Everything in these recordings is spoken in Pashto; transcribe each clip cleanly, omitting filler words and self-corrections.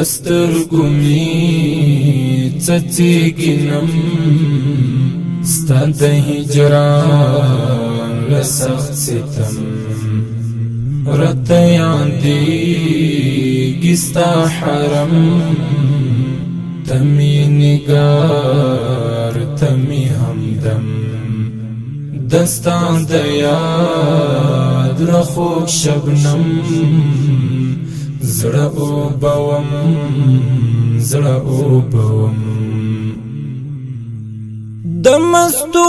لسترګو مې څڅېږم ستا د هجران له سخت ستم راته یادېږي ستا حرم ته مې نګار ته مې همدم د ستا د یاد له خوږ شبنم زړه اوبوم زړه اوبوم د مستو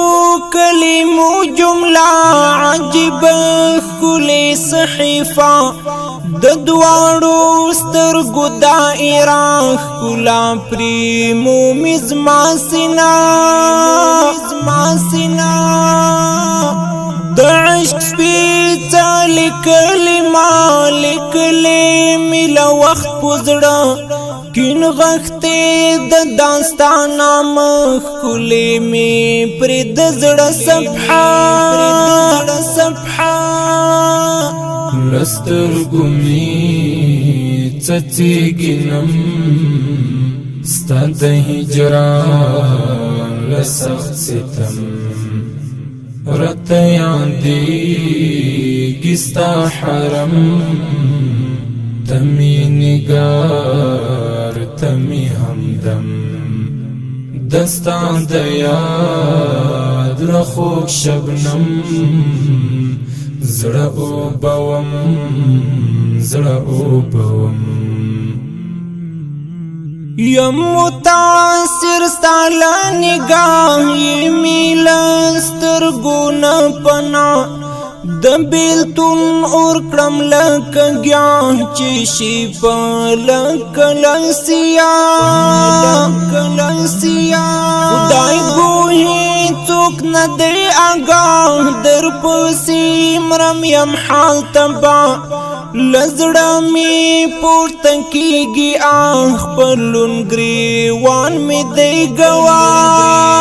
کلمو جمله عجیبه ښکلې صحیفه د دواړو سترګو دایره ښکلا پرې مومي زما سینه د عشق سپېڅلې کلمه لیکلې مې له وخت په زړه کین غختې د داستانه مخ ښکلې مې پرې د زړه صفحه له سترګو مې څڅېږم ستا د هجران له سخت ستم راته یادېږي ستا حرم ته مې نګار ته مې همدم د ستا د یاد له خوږ شبنم زړه اوبوم زړه اوبوم یم متاثر ستا له نګاه یې مې له سترګو نه پناه د بیلتون اور کړم لکه ګیاه چې شي په لکه لسیا خدای ګوهې څوک نه دی آګاه در پسې مرم یم حال تبا لزړه مې پورته کېږي خپلون ګریوان مې دی ګواه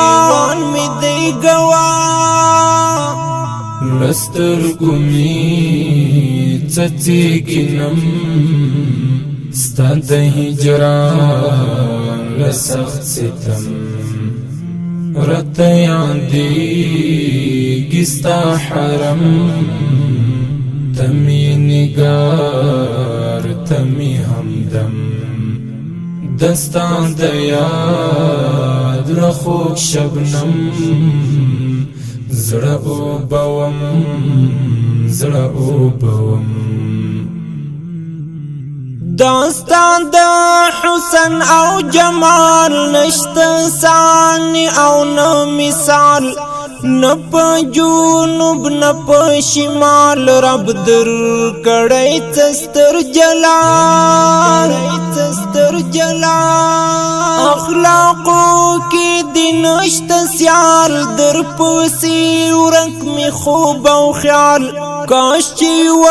لسترګو مې څڅېږم ستا د هجران له سخت ستم راته یادېږي ستا حرم ته مې نګار ته مې همدم د ستا د یاد له خوږ شبنم زړه اوبوم زړه اوبوم داستان د حسن او جمال نشته ثاني او نه مثال نه په جنوب نه په شمال رب در کړی ستر جلال اخلاقو کې د نشته سیال در پسې ورک می خوب او خیال کاش چې و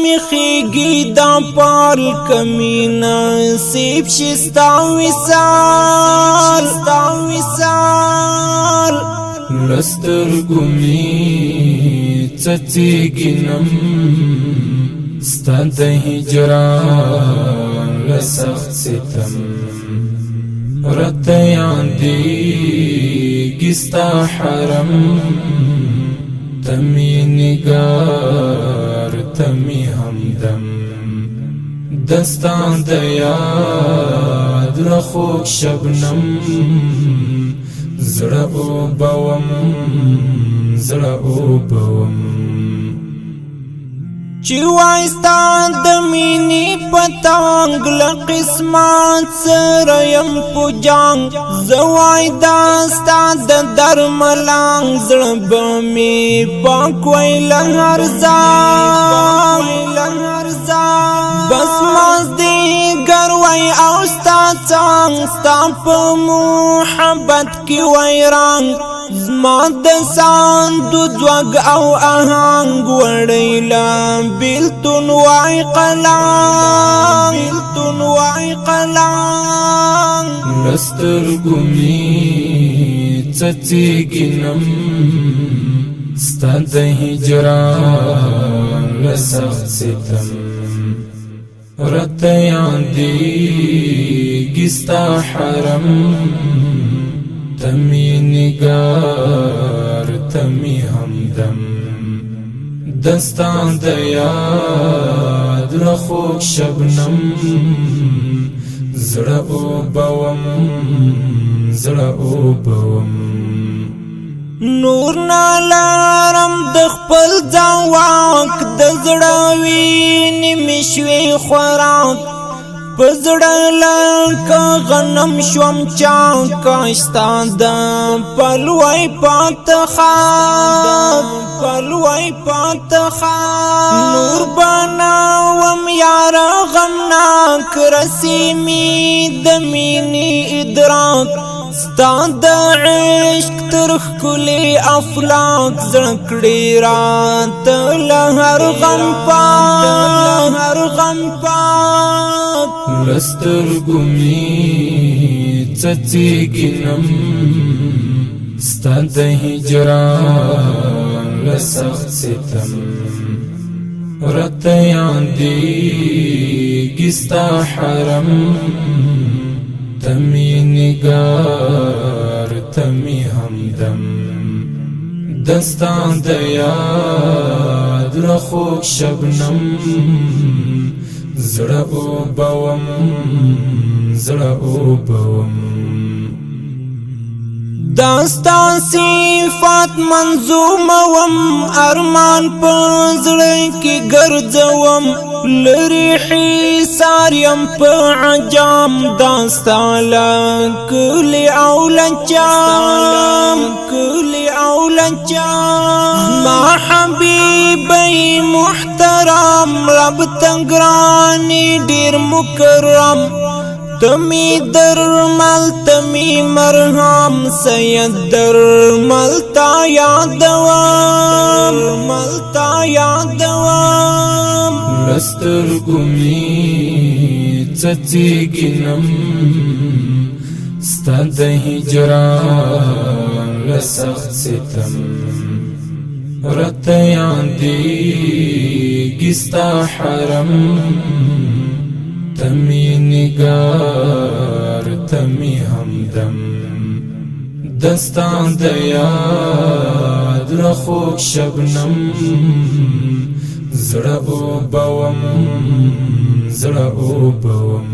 می خېږي دا پال کمی نصیب شي ستا وصال لسترګو مې څڅېږم ستا د هجران له سخت ستم راته یادېږي ستا حرم ته مې نګار ته مې همدم د ستا د یاد له خوږ شبنم زړه اوبوم زړه اوبوم چې وای ستا د مینې پتنګ له قسمت سره یم په جنګ زه وای دا ستا د درملنګ زړه به مې پاک وای له هر ځان بس مازدیګر وای او ستا څنګ ستا په محبت کې وای رنګ زما د ساندو ځواګ او آهنګ وړی لا بیلتون وای قلم لسترګو می څڅیږم ستا د هجران له سخت ستم راته یادېږي ستا حرم ته مې نګار ته مې همدم دستا د یاد له خوږ شبنم زړه اوبوم زړه اوبوم نور نالارم د خپل ځان واک د زړه وینې مې شوې خوراک په زړه لکه غنم شوم چاکستا د پلوی پاته خاک پلوی پاته خاک نور بناوم یار غمناک رسیمی د مینې ادراک ستا د عشق ترخ کلی افلاک زړکړې راته له هر غم پاک هر غم پاک لسترګو می څڅیږم ستا د هجران له سخت ستم راته یادېږي ستا حرم ته مې نګار ته مې همدم دستا د یاد له خوږ شبنم زړه اوبوم زړه اوبوم داستا صفات منظوموم ارمان په زړه کې ګرځوم لری حصار یم په عجام داستا لکلی او لنچام کلی او لنچام ما حبیبی محترم رب تنگرانی ډیر مکرم تمی درمل تمی مرهم سید درمل تا یادوام ملتا یادوام لسترګو می څڅیږم ستا د هجران له سخت ستم راته یادېږي ستا حرم ته مې نګار ته مې همدم دستا د یاد له خوږ شبنم زړه اوبوم زړه اوبوم